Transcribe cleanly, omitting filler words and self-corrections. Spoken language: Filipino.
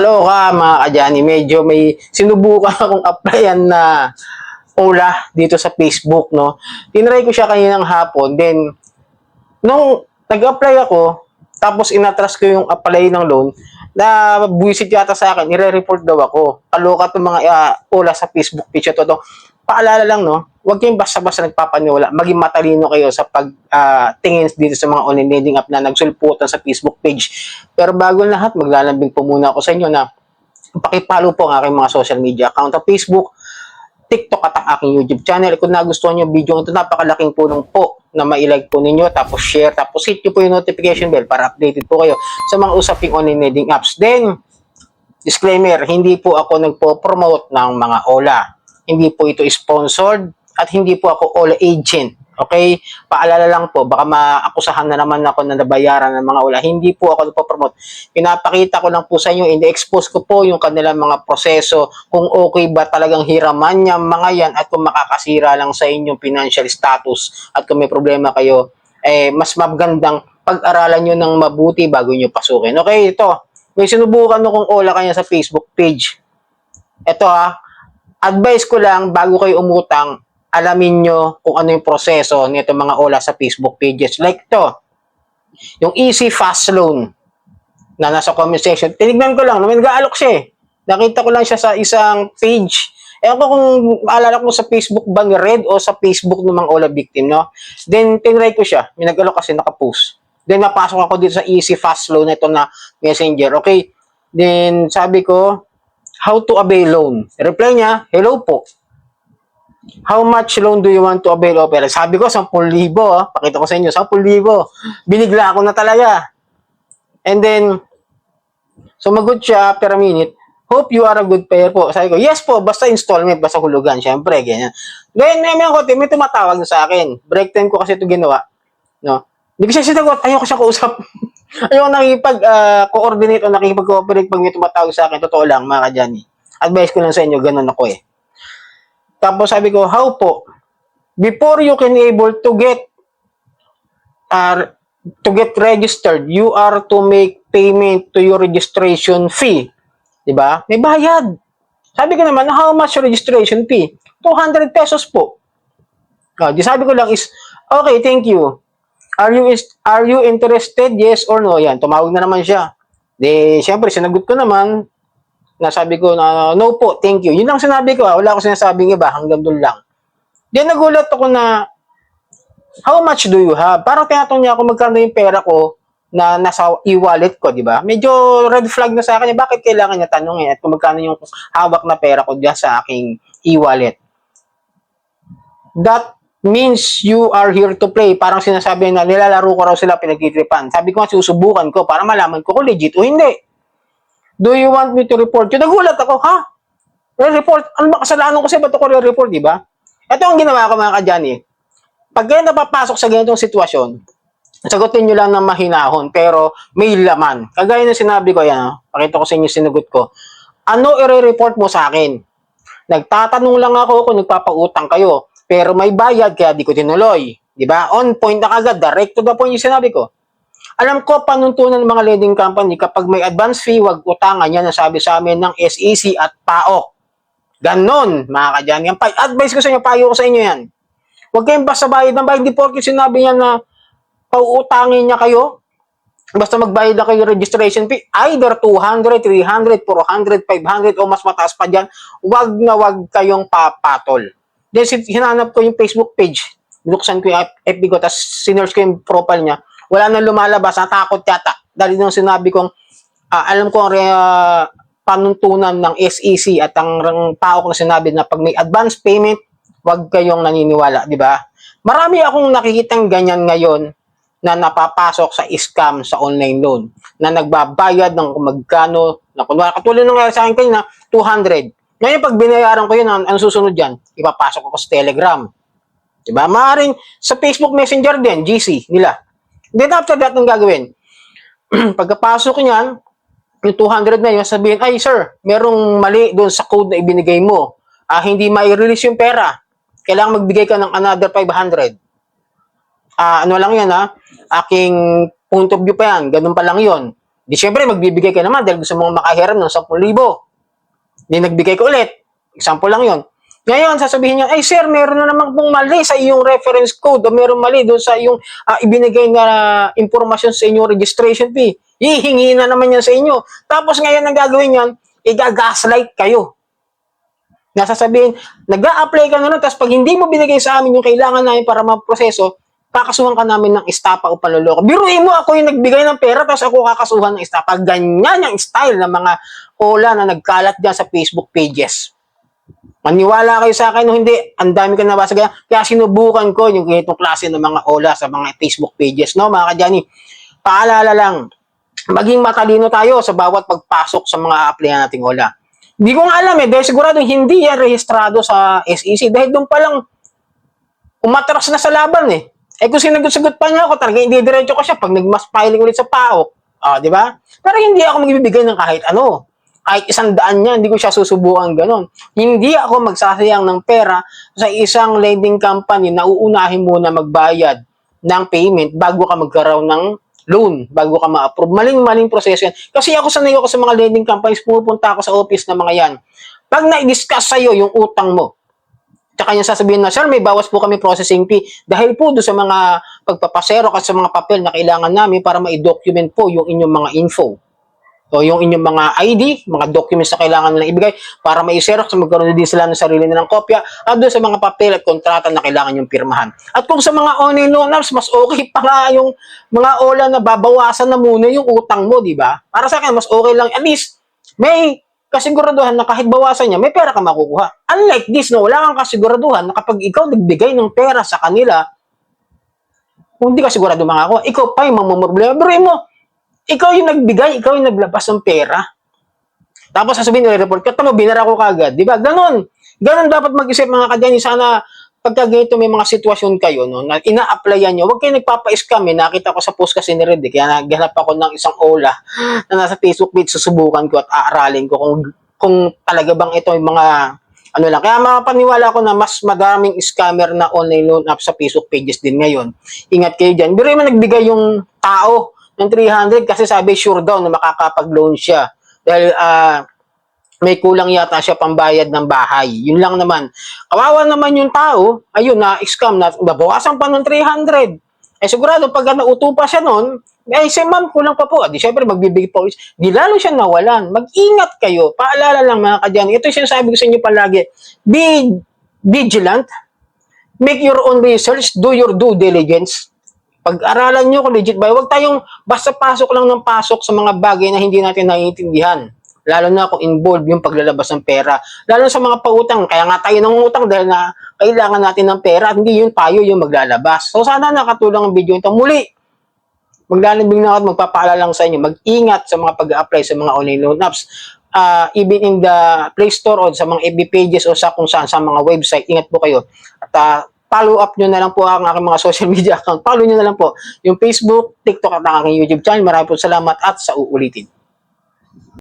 Kaloka mga kadyani, medyo may sinubukan akong applyan na OLA dito sa Facebook, no. Tinry ko siya kaninang hapon, then nung nag-apply ako, tapos inatras ko yung apply ng loan, na buwisit yata sa akin, ire-report daw ako. Kaloka itong mga OLA sa Facebook page ito. Paalala lang, no, huwag kayong basta-basta nagpapaniwala. Maging matalino kayo sa pagtingin dito sa mga online lending app na nagsulputan sa Facebook page. Pero bago lahat, maglalambing po muna ako sa inyo na pakipollow po ang aking mga social media account sa Facebook, TikTok at ang aking YouTube channel. Kung nagustuhan nyo yung video ito, napakalaking tulong po na ma-like po ninyo, tapos share, tapos hit nyo po yung notification bell para updated po kayo sa mga usaping online lending apps. Then, disclaimer, hindi po ako nagpo-promote ng mga OLA. Hindi po ito sponsored at hindi po ako OLA agent. Okay? Paalala lang po, baka maakusahan na naman ako na nabayaran ng mga OLA. Hindi po ako nagpo-promote. Pinapakita ko lang po sa inyo, ini-expose ko po yung kanilang mga proseso, kung okay ba talagang hiraman niya mga yan at kung makakasira lang sa inyong financial status at kung may problema kayo, mas magandang pag-aralan nyo ng mabuti bago nyo pasukin. Okay, ito. May sinubukan nyo kung OLA kanya sa Facebook page. Ito advice ko lang bago kayo umutang, alamin nyo kung ano yung proseso nito mga OLA sa Facebook pages. Like to, yung easy fast loan na nasa comment section. Tinignan ko lang, nag-aalok siya eh. Nakita ko lang siya sa isang page. Ewan ko kung maalala ko sa Facebook ba ni Red o sa Facebook ng mga OLA victim, no? Then, tinry ko siya. May nag-aalok kasi nakapost. Then, napasok ako dito sa easy fast loan na ito na messenger. Okay? Then, sabi ko, how to avail loan? Reply niya, hello po. How much loan do you want to avail of? Sabi ko, 10,000. Pakita ko sa inyo, 10,000. Binigla ako na talaga. And then, sumagot siya per minute, hope you are a good payer po. Sabi ko, yes po, basta installment, basta hulugan. Siyempre, ganyan. Then, may tumatawag na sa akin. Break time ko kasi ito ginawa. No? Hindi ko siya sinagot. Ayoko siya kausap. Ayoko nakikipag-coordinate o nakikipag-cooperate pag may tumatawag sa akin. Totoo lang, mga kadyani. Advice ko lang sa inyo, ganun ako eh. Tapos sabi ko, how po? Before you can able to get registered, you are to make payment to your registration fee. Diba? May bayad. Sabi ko naman, how much registration fee? 200 pesos po. Di sabi ko lang is, okay, thank you. Are you interested? Yes or no? Yan, tumawag na naman siya. Di, syempre, sinagot ko naman. Nasabi ko na, no po, thank you. Yun lang sinabi ko, wala akong sinasabing iba, hanggang doon lang. Then nagulat ako na, how much do you have? Parang tinatanong niya ako magkano yung pera ko na nasa e-wallet ko, di ba? Medyo red flag na sa akin, bakit kailangan niya tanongin at kung magkano yung hawak na pera ko diyan sa aking e-wallet. That means you are here to play. Parang sinasabi na nilalaro ko raw sila, pinagtitripan. Sabi ko nga, susubukan ko para malaman ko kung legit o hindi. Do you want me to report you? Nagulat ako, ha? Report? Ano ba kasalanan ko siya? Ba't ako report, di ba? Ito ang ginawa ko mga kadyani. Pag kayo napapasok sa ganitong sitwasyon, sagutin nyo lang ng mahinahon, pero may laman. Kagaya ng sinabi ko, yan, pakita ko sa inyo sinagot ko. Ano i-report mo sa akin? Nagtatanong lang ako kung nagpapautang kayo, pero may bayad kaya di ko tinuloy. Di ba? On point na kagad, direct to the point yung sinabi ko. Alam ko, panuntunan ng mga lending company, kapag may advance fee, wag utangan. Yan ang sabi sa amin ng SEC at PAOK. Ganon, mga kadyan. Yan, advice ko sa inyo, payo ko sa inyo yan. Huwag kayong basta bayad ng bayad. Di porke sinabi niya na pauutangin niya kayo. Basta magbayad na kayo registration fee. Either 200, 300, 400, 500 o mas mataas pa dyan. Huwag na huwag kayong papatol. Then, hinanap ko yung Facebook page. Binuksan ko yung FB ko, tapos sinerge ko yung profile niya. Wala nang lumalabas, natakot yata. Dahil nung sinabi kong, alam ko ang panuntunan ng SEC at ang PAOK na sinabi na pag may advance payment, wag kayong naniniwala, di ba? Marami akong nakikitang ganyan ngayon na napapasok sa scam sa online loan, na nagbabayad ng kung magkano, na katulad ng sa akin kanina, 200. Ngayon, pag binayaran ko yun, ang susunod dyan, ipapasok ako sa Telegram. Di ba? Maaaring sa Facebook Messenger din, GC nila. Then after that, ang gagawin? Pagkapasok niyan, yung 200 na yun, sabihin, ay sir, merong mali doon sa code na ibinigay mo. Hindi mai-release yung pera. Kailangan magbigay ka ng another 500. Ano lang yan Aking point of view pa yan. Ganun pa lang yun. Di syempre, magbibigay ka naman dahil gusto mong makahiram ng 10,000. Di nagbigay ka ulit. Example lang yon. Ngayon, sasabihin niya, ay sir, meron na naman pong mali sa iyong reference code o meron mali doon sa iyong ibinigay na impormasyon sa inyong registration fee. Hihingi na naman yan sa inyo. Tapos ngayon, ang gagawin yan, i-gaslight kayo. Nasasabihin, nag-a-apply ka na nun, tapos pag hindi mo binigay sa amin yung kailangan namin para maproseso, kakasuhan ka namin ng estapa o panloloko. Biruin mo, ako yung nagbigay ng pera, tapos ako kakasuhan ng estapa. Ganyan yung style ng mga ola na nagkalat dyan sa Facebook pages. Maniwala kayo sa akin o hindi, ang dami ko nabasa ganyan. Kaya sinubukan ko yung ganitong klase ng mga ola sa mga Facebook pages. No, mga kadyani, paalala lang, maging matalino tayo sa bawat pagpasok sa mga applyan nating ola. Hindi ko nga alam dahil sigurado hindi yan rehistrado sa SEC. Dahil doon pa lang, umatras na sa laban kung sinagot-sagot pa niya ako, talaga hindi diretso ko siya pag nag-mass filing ulit sa PAOK. Di ba? Pero hindi ako magbibigay ng kahit ano. Kahit 100 niya, hindi ko siya susubukan ganon. Hindi ako magsasayang ng pera sa isang lending company na uunahin muna magbayad ng payment bago ka magkaroon ng loan, bago ka ma-approve. Maling-maling proseso yan. Kasi ako sanay ako sa mga lending companies, pumupunta ako sa office ng mga yan. Pag na-discuss sa'yo yung utang mo, tsaka niya sasabihin na, sir, may bawas po kami processing fee dahil po doon sa mga pagpapasero at sa mga papel na kailangan namin para ma-document po yung inyong mga info. So, yung inyong mga ID, mga documents na kailangan nilang ibigay para ma-xerox, magkaroon din sila ng sarili nilang kopya at doon sa mga papel at kontrata na kailangan yung pirmahan. At kung sa mga online loan apps, mas okay pa nga yung mga ola na babawasan na muna yung utang mo, di ba? Para sa akin, mas okay lang. At least, may kasiguraduhan na kahit bawasan niya, may pera ka makukuha. Unlike this, wala kang kasiguraduhan na kapag ikaw nagbigay ng pera sa kanila, kung hindi ka sigurado makakuha, ikaw pa yung mamumroblema. Pero mo, ikaw yung nagbigay, ikaw yung naglabas ng pera. Tapos sasabihin ng report, kata mo, binara ko kagad. Di ba? Ganon. Ganon dapat mag-isip mga kadyani. Sana pagka ganito may mga sitwasyon kayo, na ina-applyan nyo, huwag kayo nagpapa-scam. Nakita ko sa post kasi ni Red. Kaya naghanap ako ng isang ola na nasa Facebook page. Susubukan ko at aaralin ko kung talaga bang ito yung mga ano lang. Kaya makapaniwala ko na mas madaming scammer na online loan app sa Facebook pages din ngayon. Ingat kayo dyan. Pero yung nagbigay yung tao ng 300 kasi sabi sure daw na makakapag-loan siya. Dahil may kulang yata siya pambayad ng bahay. Yun lang naman. Kawawa naman yung tao, ayun na scam na babawasan pa ng 300. Sigurado pag nauto pa siya noon, say ma'am, kulang pa po. Di syempre magbibigay pa. Di lalo siya nawalan. Mag-ingat kayo. Paalala lang mga kadyani. Ito yung sinasabi ko sa inyo palagi. Be vigilant. Make your own research. Do your due diligence. Pag-aralan nyo kung legit ba, huwag tayong basta pasok lang ng pasok sa mga bagay na hindi natin naiintindihan. Lalo na kung involved yung paglalabas ng pera. Lalo sa mga pautang. Kaya nga tayo ng utang dahil na kailangan natin ng pera at hindi yun tayo yung maglalabas. So sana nakatulong ang video ito. Muli, maglalabing na ako at magpapaalala lang sa inyo. Mag-ingat sa mga pag-apply sa mga online loan apps. Even in the Play Store o sa mga FB pages o sa kung saan sa mga website. Ingat po kayo. At follow up nyo na lang po ang aking mga social media account. Follow nyo na lang po yung Facebook, TikTok at ang aking YouTube channel. Maraming po salamat at sa uulitin.